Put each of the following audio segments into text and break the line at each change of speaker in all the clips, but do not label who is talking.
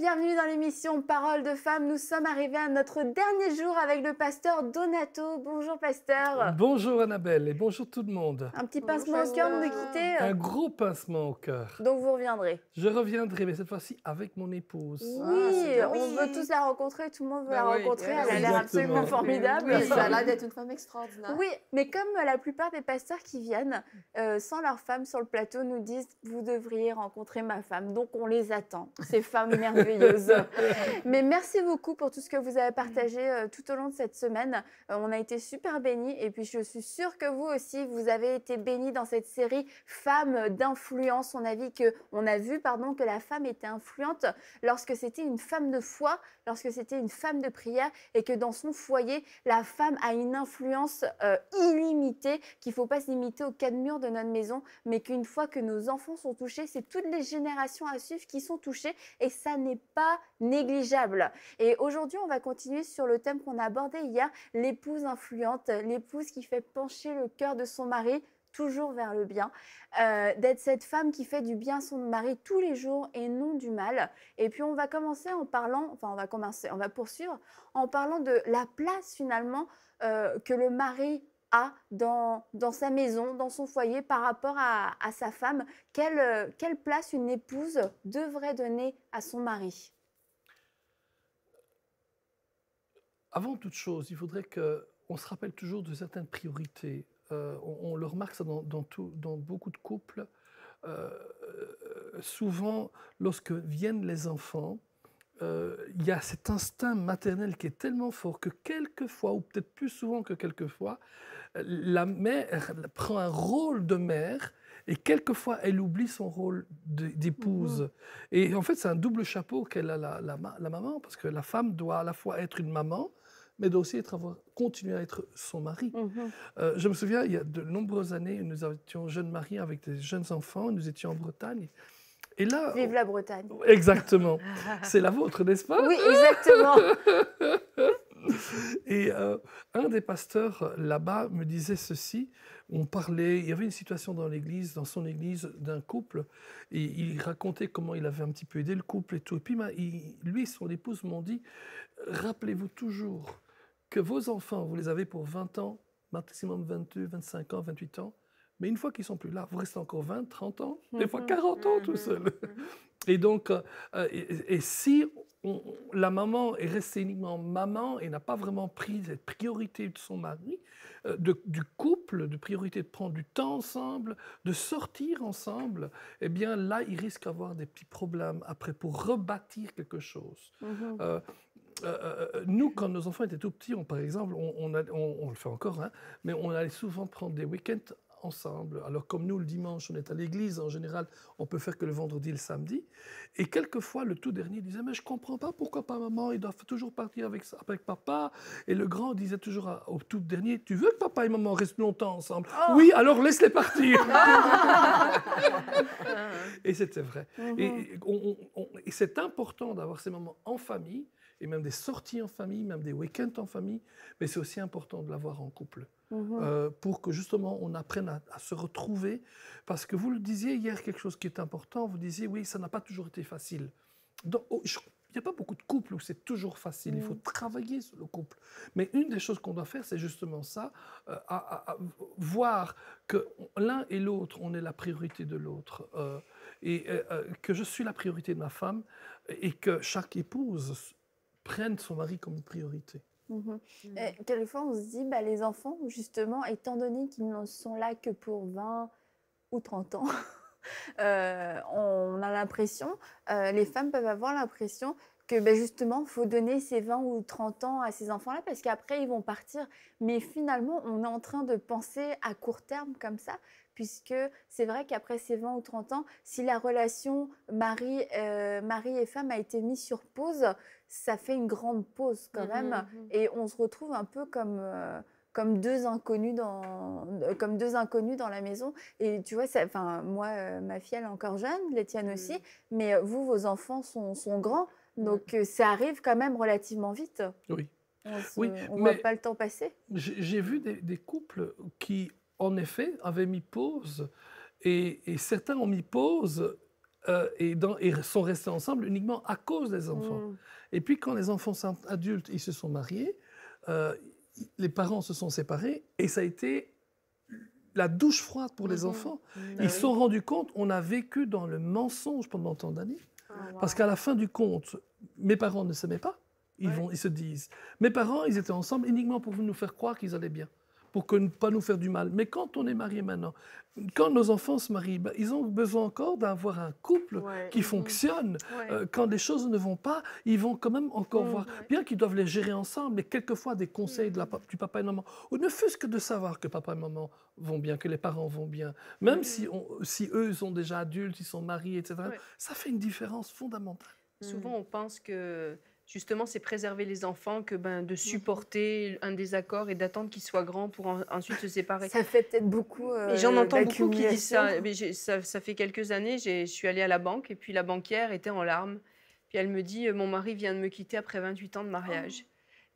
bienvenue dans l'émission Parole de Femmes. Nous sommes arrivés à notre dernier jour avec le pasteur Donato. Bonjour pasteur.
Bonjour Annabelle et bonjour tout le monde.
Un petit pincement au cœur de nous quitter.
Un gros pincement au cœur.
Donc vous reviendrez.
Je reviendrai, mais cette fois-ci avec mon épouse.
Oui, on veut tous la rencontrer, tout le monde veut la rencontrer. Elle a l'air absolument
Exactement.
formidable.
Oui, ça a l'air d'être une femme extraordinaire.
Oui, mais comme la plupart des pasteurs qui viennent sans leur femme sur le plateau nous disent « vous devriez rencontrer ma femme ». Donc on les attend, ces femmes merveilleuses. Mais merci beaucoup pour tout ce que vous avez partagé tout au long de cette semaine. On a été super bénis et puis je suis sûre que vous aussi, vous avez été bénis dans cette série Femmes d'influence. On a vu que la femme était influente lorsque c'était une femme de foi, lorsque c'était une femme de prière et que dans son foyer, la femme a une influence illimitée, qu'il ne faut pas se limiter aux quatre murs de notre maison, mais qu'une fois que nos enfants sont touchés, c'est toutes les générations à suivre qui sont touchées et ça n'est pas négligeable. Et aujourd'hui, on va continuer sur le thème qu'on a abordé hier, l'épouse influente, l'épouse qui fait pencher le cœur de son mari toujours vers le bien, d'être cette femme qui fait du bien à son mari tous les jours et non du mal. Et puis on va commencer en parlant, on va poursuivre en parlant de la place finalement que le mari a dans sa maison, dans son foyer par rapport à sa femme. Quelle place une épouse devrait donner à son mari?
Avant toute chose, il faudrait qu'on se rappelle toujours de certaines priorités. On le remarque ça dans beaucoup de couples. Souvent, lorsque viennent les enfants, il y a cet instinct maternel qui est tellement fort que quelquefois, ou peut-être plus souvent que quelquefois, la mère prend un rôle de mère et quelquefois elle oublie son rôle d'épouse. Et en fait, c'est un double chapeau qu'elle a la maman, parce que la femme doit à la fois être une maman, mais doit aussi continuer à être son mari. Je me souviens, il y a de nombreuses années, nous étions jeunes mariés avec des jeunes enfants, nous étions en Bretagne. Et là,
vive la Bretagne.
Exactement. C'est la vôtre, n'est-ce pas?
Oui, exactement.
Et un des pasteurs là-bas me disait ceci. On parlait, il y avait une situation dans l'église, dans son église, d'un couple, et il racontait comment il avait un petit peu aidé le couple et tout. Et puis lui et son épouse m'ont dit, rappelez-vous toujours que vos enfants, vous les avez pour 20 ans, maximum 22, 25 ans, 28 ans, mais une fois qu'ils ne sont plus là, vous restez encore 20, 30 ans, des fois 40 ans tout seul. Et donc, si la maman est restée uniquement maman et n'a pas vraiment pris cette priorité de son mari, du couple, de priorité de prendre du temps ensemble, de sortir ensemble, eh bien là, il risque d'avoir des petits problèmes après pour rebâtir quelque chose. Nous, quand nos enfants étaient tout petits, par exemple, on le fait encore, hein, mais on allait souvent prendre des week-ends ensemble. Alors comme nous, le dimanche, on est à l'église, en général, on peut faire que le vendredi et le samedi. Et quelquefois, le tout dernier disait « Mais je ne comprends pas pourquoi pas maman, ils doivent toujours partir avec papa. » Et le grand disait toujours au tout dernier « Tu veux que papa et maman restent longtemps ensemble ?»« Oui, alors laisse-les partir !» Et c'était vrai. Et c'est important d'avoir ces moments en famille, et même des sorties en famille, même des week-ends en famille, mais c'est aussi important de l'avoir en couple. Pour que justement on apprenne à se retrouver. Parce que vous le disiez hier, quelque chose qui est important, vous disiez oui, ça n'a pas toujours été facile. Il n'y a pas beaucoup de couples où c'est toujours facile, il faut travailler sur le couple. Mais une des choses qu'on doit faire, c'est justement ça, voir que l'un et l'autre, on est la priorité de l'autre, et que je suis la priorité de ma femme, et que chaque épouse prenne son mari comme priorité.
Quelquefois, on se dit, les enfants, justement, étant donné qu'ils ne sont là que pour 20 ou 30 ans, on a l'impression, les femmes peuvent avoir l'impression que justement, il faut donner ces 20 ou 30 ans à ces enfants-là parce qu'après, ils vont partir. Mais finalement, on est en train de penser à court terme comme ça, puisque c'est vrai qu'après ces 20 ou 30 ans, si la relation mari et femme a été mise sur pause, ça fait une grande pause quand même. Et on se retrouve un peu comme deux inconnus dans la maison. Et tu vois, moi, ma fille, elle est encore jeune, les tiennes aussi, mais vous, vos enfants sont grands. Donc, ça arrive quand même relativement vite.
Oui.
On ne voit pas le temps passer.
J'ai vu des couples qui, en effet, avaient mis pause. Et certains ont mis pause et sont restés ensemble uniquement à cause des enfants.
Mm.
Et puis, quand les enfants sont adultes, ils se sont mariés, les parents se sont séparés, et ça a été la douche froide pour les enfants. Ils se sont rendus compte, on a vécu dans le mensonge pendant tant d'années, parce qu'à la fin du compte, mes parents ne s'aimaient pas. Ils se disent. Mes parents, ils étaient ensemble uniquement pour nous faire croire qu'ils allaient bien, pour ne pas nous faire du mal. Mais quand on est mariés maintenant, quand nos enfants se marient, ben, ils ont besoin encore d'avoir un couple qui fonctionne. Quand les choses ne vont pas, ils vont quand même encore voir, bien qu'ils doivent les gérer ensemble, mais quelquefois des conseils du papa et maman, ou ne fût-ce que de savoir que papa et maman vont bien, que les parents vont bien, même si eux sont déjà adultes, ils sont mariés, etc. Ça fait une différence fondamentale.
Souvent, on pense que justement, c'est préserver les enfants que de supporter un désaccord et d'attendre qu'ils soient grands pour ensuite se séparer.
Ça fait peut-être beaucoup
Et j'en entends beaucoup qui disent ça. Mais ça fait quelques années, je suis allée à la banque et puis la banquière était en larmes. Puis elle me dit, mon mari vient de me quitter après 28 ans de mariage.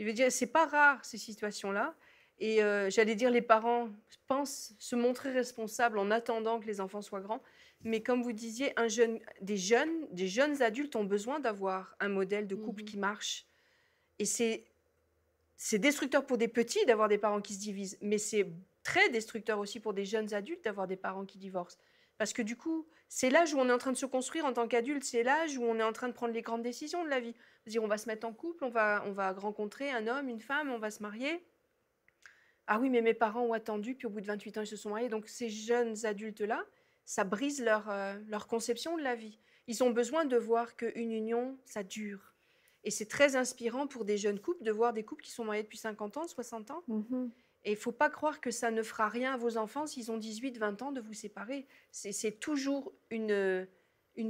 Je veux dire, c'est pas rare ces situations-là. Et j'allais dire, les parents pensent se montrer responsables en attendant que les enfants soient grands. Mais comme vous disiez, des jeunes adultes ont besoin d'avoir un modèle de couple qui marche. Et c'est destructeur pour des petits d'avoir des parents qui se divisent, mais c'est très destructeur aussi pour des jeunes adultes d'avoir des parents qui divorcent. Parce que du coup, c'est l'âge où on est en train de se construire en tant qu'adulte, c'est l'âge où on est en train de prendre les grandes décisions de la vie. C'est-à-dire, on va se mettre en couple, on va rencontrer un homme, une femme, on va se marier. Ah oui, mais mes parents ont attendu, puis au bout de 28 ans, ils se sont mariés. Donc ces jeunes adultes-là, ça brise leur conception de la vie. Ils ont besoin de voir qu'une union, ça dure. Et c'est très inspirant pour des jeunes couples de voir des couples qui sont mariés depuis 50 ans, 60 ans. Et il ne faut pas croire que ça ne fera rien à vos enfants s'ils ont 18, 20 ans de vous séparer. C'est toujours une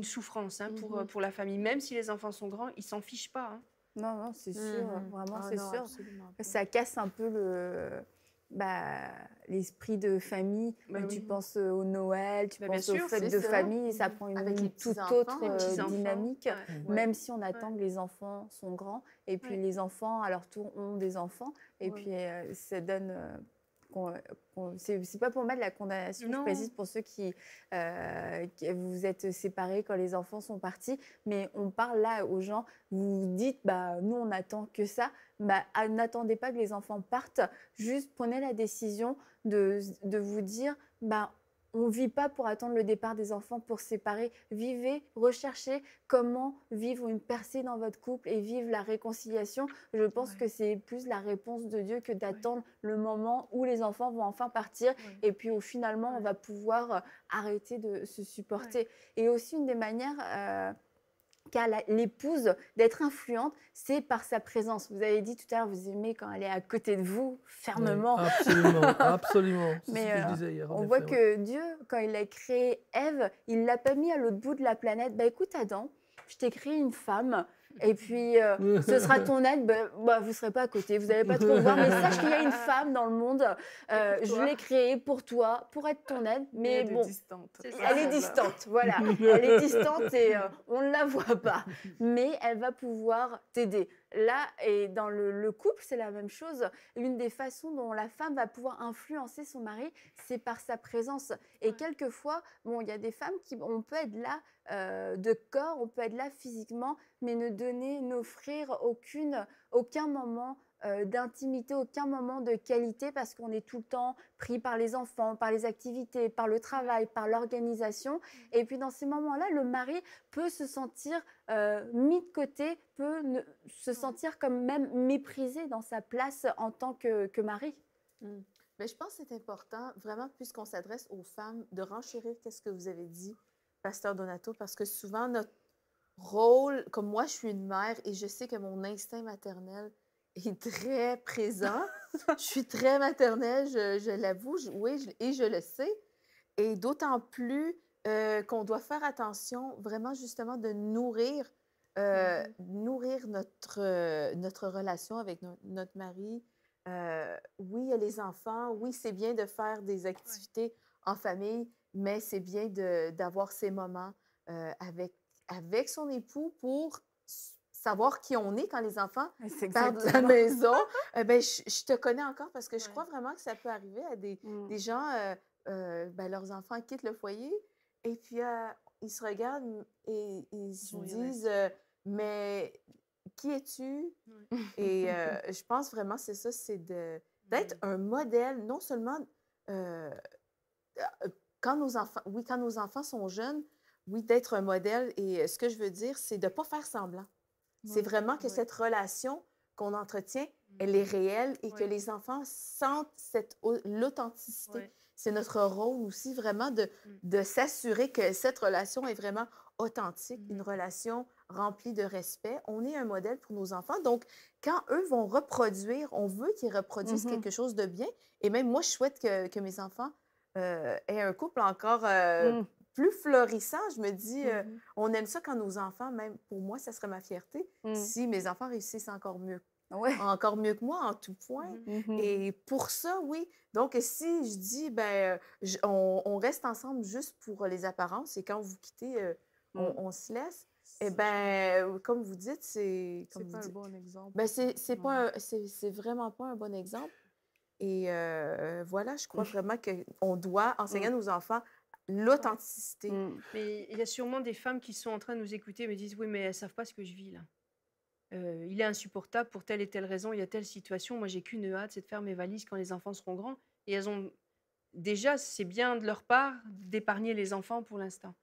souffrance pour la famille. Même si les enfants sont grands, ils ne s'en fichent pas. Hein.
Non, c'est sûr. Vraiment, c'est sûr. Ça casse un peu l'esprit de famille. Tu penses au Noël, tu penses aux fêtes de famille, ça prend une toute autre dynamique, même si on attend que les enfants sont grands, et puis les enfants, à leur tour, ont des enfants, et puis ça donne... c'est pas pour mettre la condamnation, je précise pour ceux qui vous êtes séparés quand les enfants sont partis, mais on parle là aux gens, vous dites nous on attend que ça, n'attendez pas que les enfants partent, juste prenez la décision de vous dire on ne vit pas pour attendre le départ des enfants pour se séparer. Vivez, recherchez comment vivre une percée dans votre couple et vivre la réconciliation. Je pense que c'est plus la réponse de Dieu que d'attendre le moment où les enfants vont enfin partir et puis où finalement on va pouvoir arrêter de se supporter. Et aussi une des manières... qu'a l'épouse d'être influente, c'est par sa présence. Vous avez dit tout à l'heure, vous aimez quand elle est à côté de vous, fermement.
Oui, absolument, absolument.
Mais
ce que je disais hier,
on voit que Dieu, quand il a créé Ève, il ne l'a pas mis à l'autre bout de la planète. Écoute Adam, je t'ai créé une femme, et puis ce sera ton aide, vous ne serez pas à côté, vous n'allez pas trop voir, mais sache qu'il y a une femme dans le monde, je l'ai créée pour toi, pour être ton aide, mais bon, elle est distante, voilà, elle est distante et on ne la voit pas, mais elle va pouvoir t'aider. Là, et dans le couple, c'est la même chose. L'une des façons dont la femme va pouvoir influencer son mari, c'est par sa présence. Et quelquefois, il y a des femmes on peut être là de corps, on peut être là physiquement, mais n'offrir aucun moment d'intimité, aucun moment de qualité parce qu'on est tout le temps pris par les enfants, par les activités, par le travail, par l'organisation. Et puis dans ces moments-là, le mari peut se sentir mis de côté, peut se sentir comme même méprisé dans sa place en tant que mari.
Mais je pense que c'est important, vraiment, puisqu'on s'adresse aux femmes, de renchérir qu'est-ce que vous avez dit, Pasteur Donato, parce que souvent notre rôle, comme moi je suis une mère et je sais que mon instinct maternel est très présent. Je suis très maternelle, je l'avoue, et je le sais. Et d'autant plus qu'on doit faire attention vraiment justement de nourrir notre relation avec notre mari. Oui, il y a les enfants. Oui, c'est bien de faire des activités en famille, mais c'est bien d'avoir ces moments avec son époux pour savoir qui on est quand les enfants partent de la maison. Je te connais encore parce que je crois vraiment que ça peut arriver à des gens, leurs enfants quittent le foyer et puis ils se regardent et ils se
Oui,
disent mais qui es-tu?
Ouais.
Et je pense vraiment, c'est ça, c'est d'être un modèle, non seulement euh, quand quand nos enfants sont jeunes, oui, d'être un modèle. Et ce que je veux dire, c'est de ne pas faire semblant. C'est
Ouais.
vraiment que
Ouais.
cette relation qu'on entretient, elle est réelle et que
Ouais.
les enfants sentent l'authenticité.
Ouais.
C'est notre rôle aussi vraiment de s'assurer que cette relation est vraiment authentique, une relation remplie de respect. On est un modèle pour nos enfants. Donc, quand eux vont reproduire, on veut qu'ils reproduisent quelque chose de bien. Et même moi, je souhaite que mes enfants aient un couple encore plus florissant. Je me dis, on aime ça quand nos enfants, même pour moi, ça serait ma fierté, si mes enfants réussissent encore mieux que moi en tout point. Et pour ça, oui. Donc, si je dis, ben, on reste ensemble juste pour les apparences et quand vous quittez, on se laisse, eh ben, comme vous dites, c'est
pas un bon exemple.
Ben, c'est vraiment pas un bon exemple. Et voilà, je crois vraiment qu'on doit enseigner à nos enfants l'authenticité.
Mais il y a sûrement des femmes qui sont en train de nous écouter et me disent, oui, mais elles ne savent pas ce que je vis là. Il est insupportable pour telle et telle raison, il y a telle situation. Moi, j'ai qu'une hâte, c'est de faire mes valises quand les enfants seront grands. Et elles ont déjà, c'est bien de leur part d'épargner les enfants pour l'instant.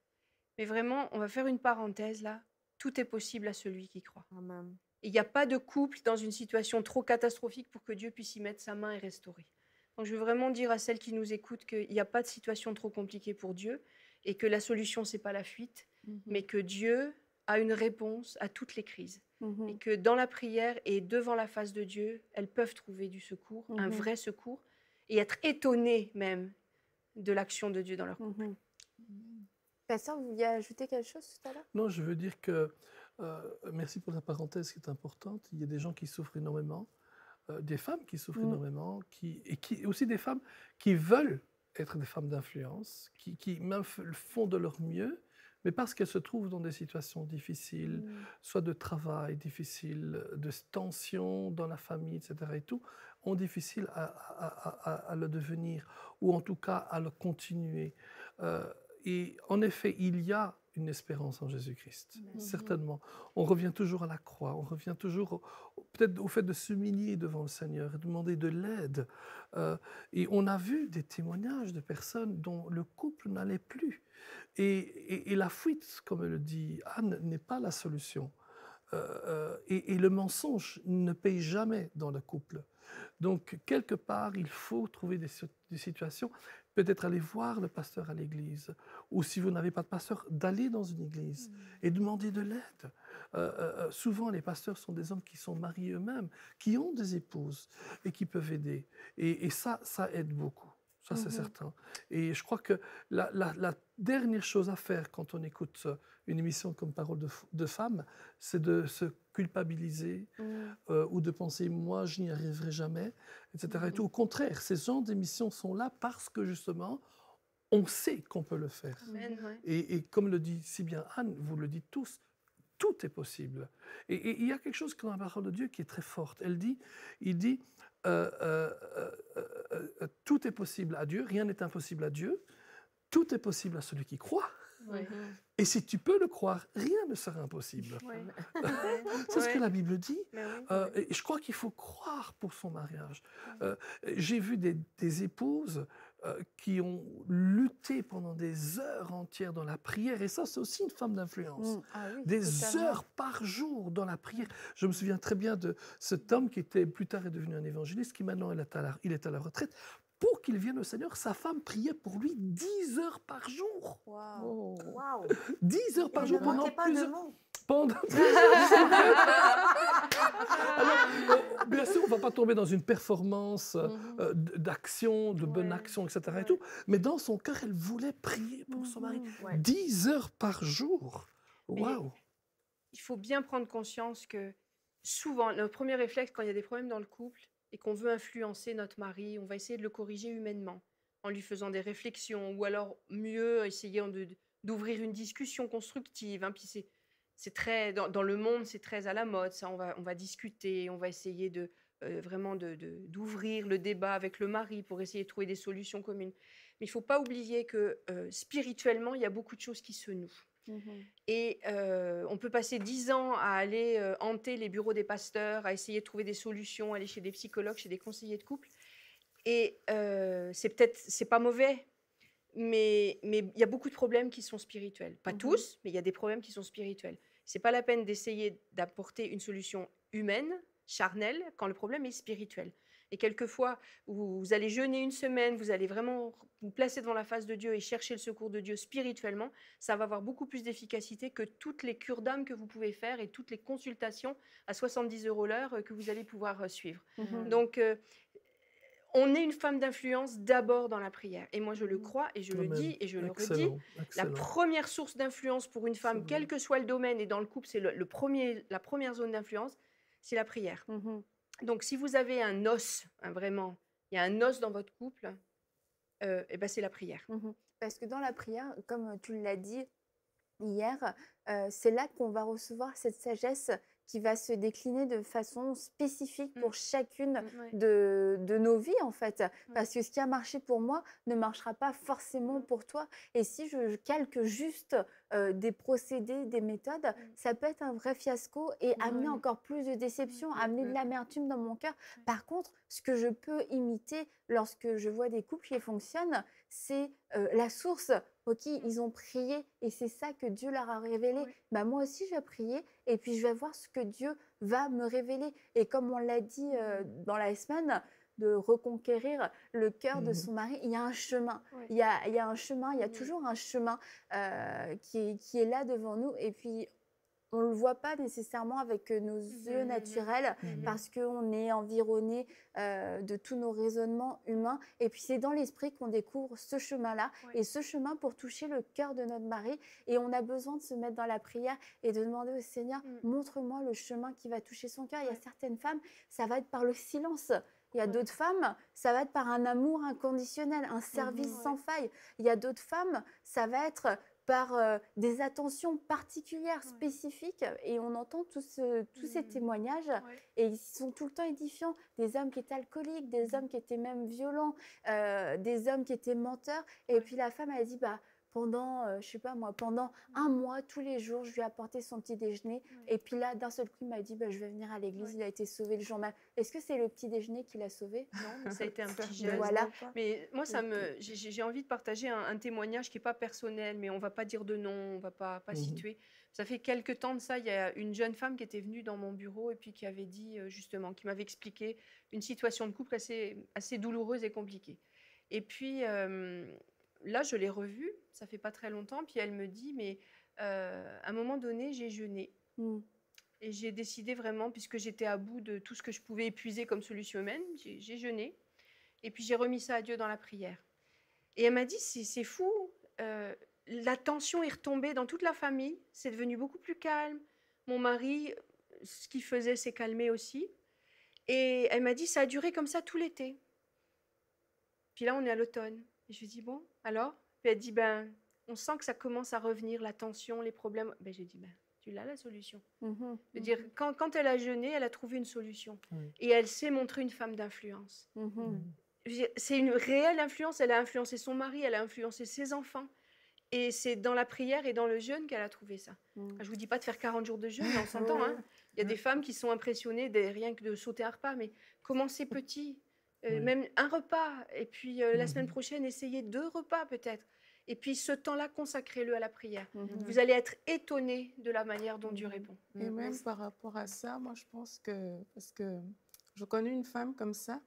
Mais vraiment, on va faire une parenthèse là. Tout est possible à celui qui croit.
Amen.
Et il n'y a pas de couple dans une situation trop catastrophique pour que Dieu puisse y mettre sa main et restaurer. Donc, je veux vraiment dire à celles qui nous écoutent qu'il n'y a pas de situation trop compliquée pour Dieu et que la solution, ce n'est pas la fuite, mais que Dieu a une réponse à toutes les crises. Et que dans la prière et devant la face de Dieu, elles peuvent trouver du secours, un vrai secours, et être étonnées même de l'action de Dieu dans leur couple.
Pasteur, vous vouliez ajouter quelque chose tout à l'heure?
Non, je veux dire que, merci pour la parenthèse qui est importante, il y a des gens qui souffrent énormément, des femmes qui souffrent énormément, et aussi des femmes qui veulent être des femmes d'influence, qui même font de leur mieux, mais parce qu'elles se trouvent dans des situations difficiles, soit de travail difficile, de tension dans la famille, etc. et tout, ont difficile à le devenir, ou en tout cas à le continuer. Et en effet, il y a une espérance en Jésus-Christ, certainement. On revient toujours à la croix, on revient toujours peut-être au fait de s'humilier devant le Seigneur et demander de l'aide. Et on a vu des témoignages de personnes dont le couple n'allait plus. Et la fuite, comme le dit Anne, n'est pas la solution. Et le mensonge ne paye jamais dans le couple. Donc, quelque part, il faut trouver des situations, peut-être aller voir le pasteur à l'église, ou si vous n'avez pas de pasteur, d'aller dans une église et demander de l'aide. Souvent, les pasteurs sont des hommes qui sont mariés eux-mêmes, qui ont des épouses et qui peuvent aider. Et ça aide beaucoup. Ça, c'est certain. Et je crois que la dernière chose à faire quand on écoute une émission comme Parole de femme, c'est de se culpabiliser ou de penser « moi, je n'y arriverai jamais », etc. Et tout. Au contraire, ces genres d'émissions sont là parce que, justement, on sait qu'on peut le faire.
Amen, ouais.
Et comme le dit si bien Anne, vous le dites tous, tout est possible. Et il y a quelque chose dans la parole de Dieu qui est très forte. Il dit tout est possible à Dieu, rien n'est impossible à Dieu, tout est possible à celui qui croit.
Ouais.
Et si tu peux le croire, rien ne sera impossible.
Ouais.
C'est ce que la Bible dit.
Mais oui.
Et je crois qu'il faut croire pour son mariage. J'ai vu des épouses qui ont lutté pendant des heures entières dans la prière. Et ça, c'est aussi une femme d'influence.
Ah oui,
Des
totalement.
heures par jour dans la prière. Je me souviens très bien de cet homme qui était plus tard est devenu un évangéliste, qui maintenant il est à la retraite. Pour qu'il vienne au Seigneur, sa femme priait pour lui 10 heures par jour.
Wow.
Wow!
10 heures par
Et
jour
ne
pendant
manquez pas
plusieurs...
de mots.
Pendant plusieurs semaines. Alors, bien sûr, on ne va pas tomber dans une performance d'action, de bonne action, etc. Et tout, mais dans son cœur, elle voulait prier pour son mari.
Ouais.
10 heures par jour.
Mais
Waouh!
il faut bien prendre conscience que souvent, notre premier réflexe quand il y a des problèmes dans le couple et qu'on veut influencer notre mari, on va essayer de le corriger humainement en lui faisant des réflexions ou alors mieux essayer d'ouvrir une discussion constructive. Hein, puis c'est très dans le monde, c'est très à la mode. Ça, on va discuter, on va essayer vraiment d'ouvrir le débat avec le mari pour essayer de trouver des solutions communes. Mais il ne faut pas oublier que spirituellement, il y a beaucoup de choses qui se nouent. Et on peut passer 10 ans à aller hanter les bureaux des pasteurs, à essayer de trouver des solutions, aller chez des psychologues, chez des conseillers de couple. Et c'est pas mauvais, mais il y a beaucoup de problèmes qui sont spirituels. Pas tous, mais il y a des problèmes qui sont spirituels. C'est pas la peine d'essayer d'apporter une solution humaine, charnelle, quand le problème est spirituel. Et quelquefois, vous allez jeûner une semaine, vous allez vraiment vous placer devant la face de Dieu et chercher le secours de Dieu spirituellement, ça va avoir beaucoup plus d'efficacité que toutes les cures d'âme que vous pouvez faire et toutes les consultations à 70 € l'heure que vous allez pouvoir suivre. Donc, on est une femme d'influence d'abord dans la prière. Et moi, je le crois et je le dis et je le redis. La première source d'influence pour une femme, quel que soit le domaine, et dans le couple, c'est la première zone d'influence, c'est la prière. Donc, si vous avez un os, vraiment, il y a un os dans votre couple, et ben c'est la prière.
Parce que dans la prière, comme tu l'as dit hier, c'est là qu'on va recevoir cette sagesse qui va se décliner de façon spécifique pour chacune de nos vies, en fait. Parce que ce qui a marché pour moi ne marchera pas forcément pour toi. Et si je calque juste des procédés, des méthodes, ça peut être un vrai fiasco et amener encore plus de déception, amener de l'amertume dans mon cœur. Par contre, ce que je peux imiter lorsque je vois des couples qui fonctionnent, c'est la source. Ok, ils ont prié et c'est ça que Dieu leur a révélé. Bah, moi aussi, je vais prier et puis je vais voir ce que Dieu va me révéler. Et comme on l'a dit dans la semaine, de reconquérir le cœur de son mari, il y a un chemin. Il y a un chemin, il y a toujours un chemin qui est là devant nous. Et puis, on ne le voit pas nécessairement avec nos yeux naturels parce qu'on est environné de tous nos raisonnements humains. Et puis, c'est dans l'esprit qu'on découvre ce chemin-là et ce chemin pour toucher le cœur de notre mari. Et on a besoin de se mettre dans la prière et de demander au Seigneur, montre-moi le chemin qui va toucher son cœur. Il y a certaines femmes, ça va être par le silence. Il y a d'autres femmes, ça va être par un amour inconditionnel, un service sans faille. Il y a d'autres femmes, ça va être par des attentions particulières, spécifiques. Et on entend tous ces témoignages et ils sont tout le temps édifiants. Des hommes qui étaient alcooliques, des hommes qui étaient même violents, des hommes qui étaient menteurs. Et puis la femme, elle dit, bah, pendant, je sais pas moi, pendant un mois, tous les jours, je lui ai apporté son petit déjeuner. Et puis là, d'un seul coup, il m'a dit, bah, je vais venir à l'église, il a été sauvé le jour même. Est-ce que c'est le petit déjeuner qui l'a sauvé?
Non, ça a été un petit geste.
Voilà.
Mais moi, j'ai envie de partager un témoignage qui n'est pas personnel, mais on ne va pas dire de nom, on ne va pas situer. Ça fait quelques temps de ça, il y a une jeune femme qui était venue dans mon bureau et puis qui avait dit, justement, qui m'avait expliqué une situation de couple assez douloureuse et compliquée. Et puis, là, je l'ai revue, ça fait pas très longtemps, puis elle me dit, mais à un moment donné, j'ai jeûné. Et j'ai décidé vraiment, puisque j'étais à bout de tout ce que je pouvais épuiser comme solution humaine, j'ai jeûné. Et puis j'ai remis ça à Dieu dans la prière. Et elle m'a dit, c'est fou, la tension est retombée dans toute la famille, c'est devenu beaucoup plus calme. Mon mari, ce qu'il faisait, s'est calmé aussi. Et elle m'a dit, ça a duré comme ça tout l'été. Puis là, on est à l'automne. Et je lui ai dit, bon, alors? Puis elle dit, ben, on sent que ça commence à revenir, la tension, les problèmes. Ben, j'ai dit, ben, tu l'as la solution. Je veux dire, quand elle a jeûné, elle a trouvé une solution. Et elle s'est montrée une femme d'influence. C'est une réelle influence. Elle a influencé son mari, elle a influencé ses enfants. Et c'est dans la prière et dans le jeûne qu'elle a trouvé ça. Je ne vous dis pas de faire 40 jours de jeûne, mais on s'entend. Hein. Il y a des femmes qui sont impressionnées rien que de sauter un repas, mais commencez petit. Même un repas, et puis la semaine prochaine, essayez 2 repas peut-être. Et puis ce temps-là, consacrez-le à la prière. Vous allez être étonnés de la manière dont Dieu répond.
Et même par rapport à ça, moi je pense que, parce que je connais une femme comme ça,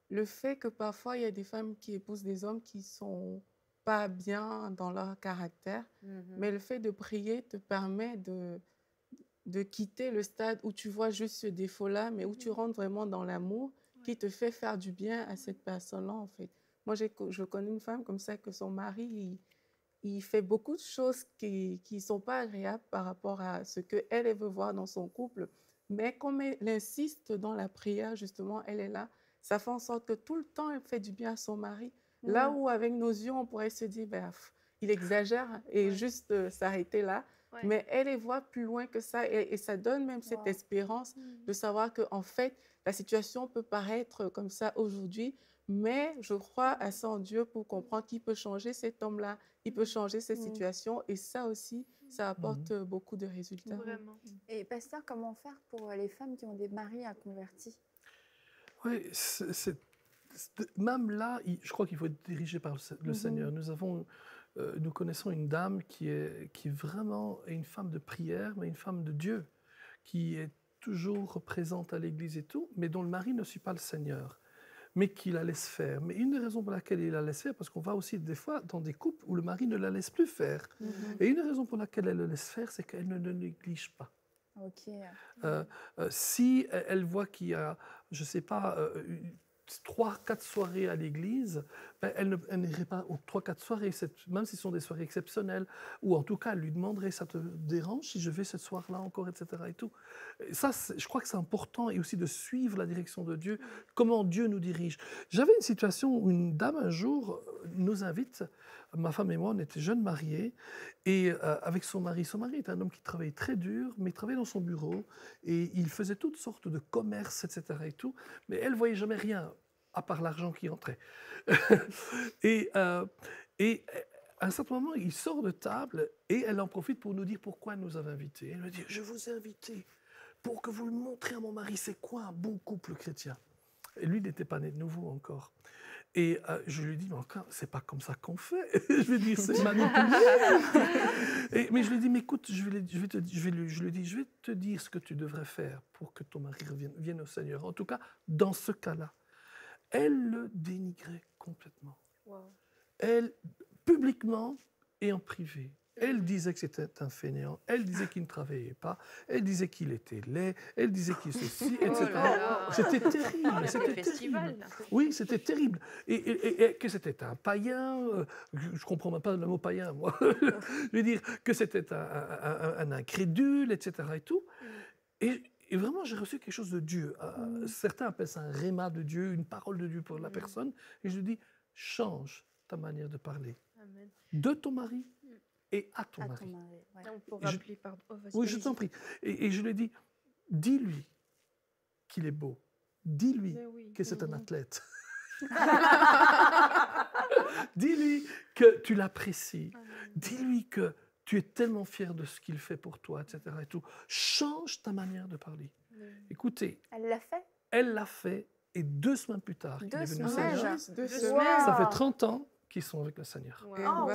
le fait que parfois il y a des femmes qui épousent des hommes qui ne sont pas bien dans leur caractère, mais le fait de prier te permet de quitter le stade où tu vois juste ce défaut-là, mais où tu rentres vraiment dans l'amour qui te fait faire du bien à cette personne-là, en fait. Moi, je connais une femme comme ça, que son mari, il fait beaucoup de choses qui ne sont pas agréables par rapport à ce qu'elle veut voir dans son couple. Mais comme elle insiste dans la prière, justement, elle est là, ça fait en sorte que tout le temps, elle fait du bien à son mari. Là où, avec nos yeux, on pourrait se dire, ben, il exagère et juste s'arrêter là. Mais elle voit plus loin que ça et ça donne même cette espérance de savoir qu'en fait, la situation peut paraître comme ça aujourd'hui, Mais je crois assez en Dieu pour comprendre qu'il peut changer cet homme-là, il peut changer cette situation. Et ça aussi, ça apporte beaucoup de résultats.
Vraiment.
Et pasteur, comment faire pour les femmes qui ont des maris inconvertis?
Oui, même là, je crois qu'il faut être dirigé par le Seigneur. Nous connaissons une dame qui est vraiment une femme de prière, mais une femme de Dieu, qui est toujours présente à l'église et tout, mais dont le mari ne suit pas le Seigneur, mais qui la laisse faire. Mais une des raisons pour laquelle il la laisse faire, parce qu'on va aussi des fois dans des couples où le mari ne la laisse plus faire. Et une des raisons pour laquelle elle le laisse faire, c'est qu'elle ne le néglige pas.
Ok.
Si elle voit qu'il y a, je ne sais pas, 3-4 soirées à l'église, ben, elle n'irait pas aux 3-4 soirées, même si ce sont des soirées exceptionnelles, ou en tout cas, elle lui demanderait, ça te dérange si je vais cette soirée-là encore, etc. Et tout. Et ça, je crois que c'est important, et aussi de suivre la direction de Dieu, comment Dieu nous dirige. J'avais une situation où une dame, un jour, nous invite, ma femme et moi, on était jeunes mariés, et avec son mari est un homme qui travaillait très dur, mais il travaillait dans son bureau, et il faisait toutes sortes de commerces, etc. et tout, mais elle ne voyait jamais rien, à part l'argent qui entrait. et à un certain moment, il sort de table, et elle en profite pour nous dire pourquoi elle nous avait invités. Elle me dit, je vous ai invité pour que vous le montriez à mon mari, c'est quoi un bon couple chrétien. Et lui n'était pas né de nouveau encore. Et je lui dis, mais encore, c'est pas comme ça qu'on fait. Je lui dis, c'est manipulé. Mais je lui dis, mais écoute, je lui dis, je vais te dire ce que tu devrais faire pour que ton mari vienne au Seigneur. En tout cas, dans ce cas-là, elle le dénigrait complètement.
Wow.
Elle, publiquement et en privé. Elle disait que c'était un fainéant, elle disait qu'il ne travaillait pas, elle disait qu'il était laid, elle disait qu'il ceci, etc. C'était terrible, c'était terrible. Oui, c'était terrible. Et que c'était un païen, je ne comprends même pas le mot païen, moi. Je veux dire que c'était un incrédule, etc. Et tout. Et vraiment, j'ai reçu quelque chose de Dieu. Certains appellent ça un réma de Dieu, une parole de Dieu pour la personne. Et je lui dis, change ta manière de parler. Amen. De ton mari et à ton mari.
Ouais.
On peut rappeler, pardon.
Oui, je t'en prie. Et je lui ai dit, dis-lui qu'il est beau. Dis-lui que c'est un athlète. Dis-lui que tu l'apprécies. Dis-lui que tu es tellement fier de ce qu'il fait pour toi, etc. Et tout. Change ta manière de parler. Écoutez.
Elle l'a fait?
Elle l'a fait. Et 2 semaines plus tard, il est venu au Seigneur.
2 semaines.
Ça fait 30 ans qu'ils sont avec le Seigneur.
Wow.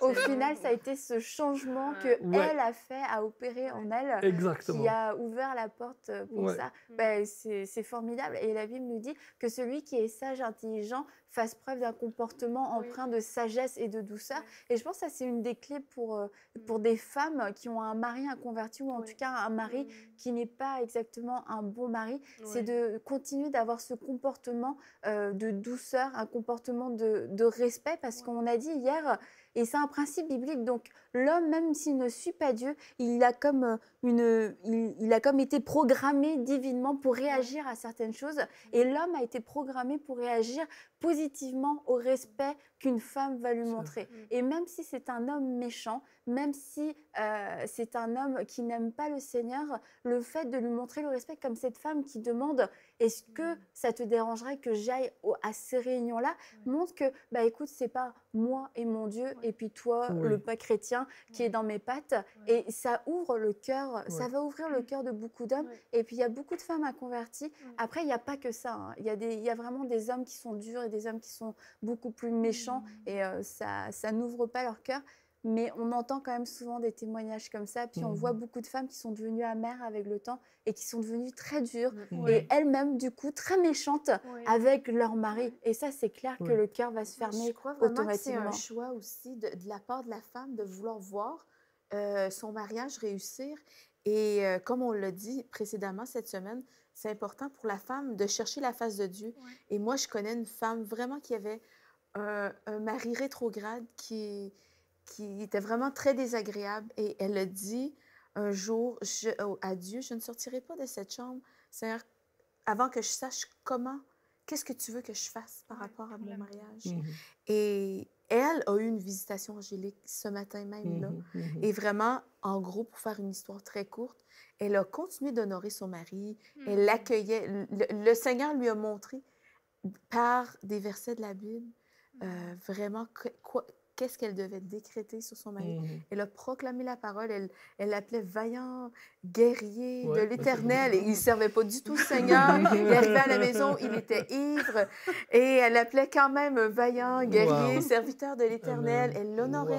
Au final, ça a été ce changement que elle a fait, a opéré en elle, qui a ouvert la porte pour ça. Ben, c'est formidable. Et la Bible nous dit que celui qui est sage, intelligent, fasse preuve d'un comportement empreint de sagesse et de douceur. Et je pense que ça, c'est une des clés pour des femmes qui ont un mari inconverti, ou en tout cas un mari qui n'est pas exactement un bon mari. C'est de continuer d'avoir ce comportement de douceur, un comportement de respect, parce qu'on a dit hier, et c'est un principe biblique, donc l'homme, même s'il ne suit pas Dieu, il a comme été programmé divinement pour réagir à certaines choses, et l'homme a été programmé pour réagir positivement au respect qu'une femme va lui montrer. Et même si c'est un homme méchant, même si c'est un homme qui n'aime pas le Seigneur, le fait de lui montrer le respect, comme cette femme qui demande « Est-ce que ça te dérangerait que j'aille à ces réunions-là ?» montre que, bah écoute, c'est pas moi et mon Dieu, et puis toi, le pas chrétien, qui est dans mes pattes. Et ça ouvre le cœur, ça va ouvrir le cœur de beaucoup d'hommes. Et puis, il y a beaucoup de femmes inconverties. Après, il n'y a pas que ça. Hein. Il y a vraiment des hommes qui sont durs et des hommes qui sont beaucoup plus méchants. Et ça n'ouvre pas leur cœur. Mais on entend quand même souvent des témoignages comme ça. Puis on voit beaucoup de femmes qui sont devenues amères avec le temps et qui sont devenues très dures et elles-mêmes, du coup, très méchantes avec leur mari. Et ça, c'est clair que le cœur va se fermer
je crois vraiment
automatiquement.
que c'est un choix aussi de la part de la femme de vouloir voir son mariage réussir. Et comme on l'a dit précédemment cette semaine, c'est important pour la femme de chercher la face de Dieu. Et moi, je connais une femme vraiment qui avait un mari rétrograde qui était vraiment très désagréable. Et elle a dit un jour à Dieu, je ne sortirai pas de cette chambre, Seigneur, avant que je sache qu'est-ce que tu veux que je fasse par rapport à mon mariage. Et elle a eu une visitation angélique ce matin même. Là. Et vraiment, en gros, pour faire une histoire très courte, elle a continué d'honorer son mari, elle l'accueillait. Le Seigneur lui a montré par des versets de la Bible, vraiment, qu'est-ce qu'elle devait décréter sur son mari. Elle a proclamé la parole, elle l'appelait vaillant guerrier de l'Éternel. Et il ne servait pas du tout le Seigneur. Il arrivait à la maison, il était ivre. Et elle l'appelait quand même vaillant guerrier, serviteur de l'Éternel. Elle l'honorait.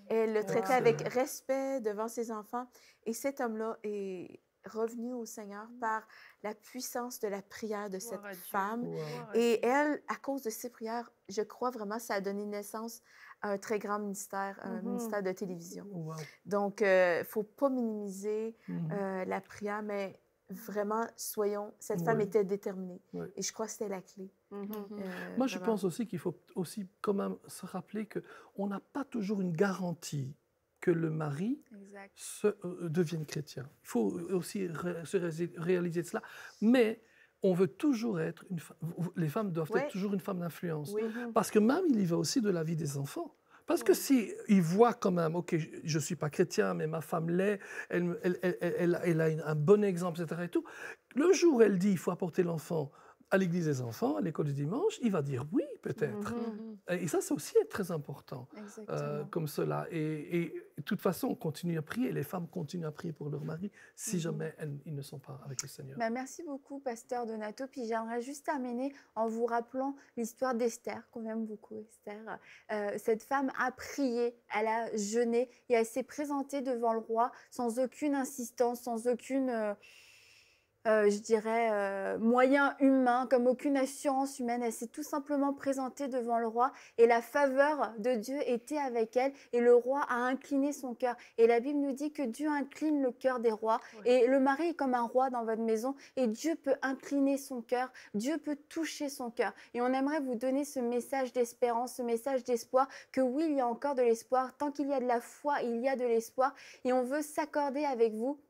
Elle le traitait avec respect devant ses enfants. Et cet homme-là est revenu au Seigneur par la puissance de la prière de cette femme. Et elle, à cause de ses prières, je crois vraiment ça a donné naissance à un très grand ministère, un ministère de télévision. Donc, il ne faut pas minimiser la prière, mais vraiment, cette femme était déterminée. Et je crois que c'était la clé.
Moi, je pense aussi qu'il faut aussi quand même se rappeler qu'on n'a pas toujours une garantie que le mari devienne chrétien. Il faut aussi se réaliser de cela. Mais on veut toujours être les femmes doivent être toujours une femme d'influence. Parce que même, il y va aussi de la vie des enfants. Parce que si ils voient quand même, OK, je ne suis pas chrétien, mais ma femme l'est, elle a un bon exemple, etc. Et tout, le jour où elle dit il faut apporter l'enfant à l'église des enfants, à l'école du dimanche, il va dire oui, peut-être. Et ça, c'est aussi très important, comme cela. Et de toute façon, on continue à prier, les femmes continuent à prier pour leur mari, si jamais ils ne sont pas avec le Seigneur.
Merci beaucoup, pasteur Donato. Puis j'aimerais juste terminer en vous rappelant l'histoire d'Esther, qu'on aime beaucoup, Esther. Cette femme a prié, elle a jeûné, et elle s'est présentée devant le roi sans aucune insistance, sans aucune... je dirais, moyen humain, comme aucune assurance humaine. Elle s'est tout simplement présentée devant le roi et la faveur de Dieu était avec elle et le roi a incliné son cœur. Et la Bible nous dit que Dieu incline le cœur des rois et le mari est comme un roi dans votre maison et Dieu peut incliner son cœur, Dieu peut toucher son cœur. Et on aimerait vous donner ce message d'espérance, ce message d'espoir, que oui, il y a encore de l'espoir. Tant qu'il y a de la foi, il y a de l'espoir et on veut s'accorder avec vous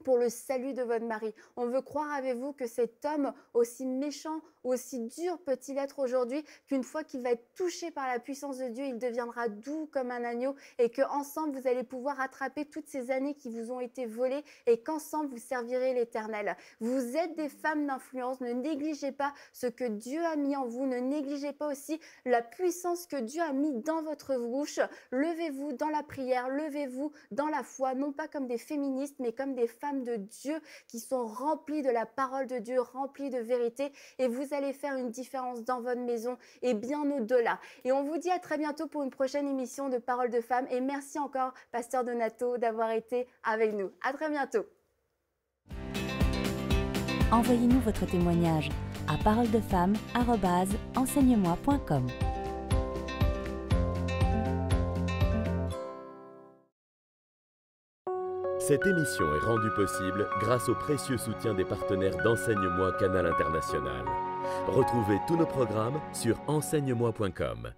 pour le salut de votre mari. On veut croire avec vous que cet homme, aussi méchant, aussi dur peut-il être aujourd'hui, qu'une fois qu'il va être touché par la puissance de Dieu, il deviendra doux comme un agneau et qu'ensemble, vous allez pouvoir rattraper toutes ces années qui vous ont été volées et qu'ensemble, vous servirez l'Éternel. Vous êtes des femmes d'influence, ne négligez pas ce que Dieu a mis en vous, ne négligez pas aussi la puissance que Dieu a mis dans votre bouche. Levez-vous dans la prière, levez-vous dans la foi, non pas comme des féministes, mais comme des femmes de Dieu qui sont remplies de la parole de Dieu, remplies de vérité et vous allez faire une différence dans votre maison et bien au-delà. Et on vous dit à très bientôt pour une prochaine émission de Paroles de Femmes et merci encore pasteur Donato d'avoir été avec nous. À très bientôt.
Envoyez-nous votre témoignage à paroledefemmes@enseigne-moi.com.
Cette émission est rendue possible grâce au précieux soutien des partenaires d'Enseigne-moi Canal International. Retrouvez tous nos programmes sur enseigne-moi.com.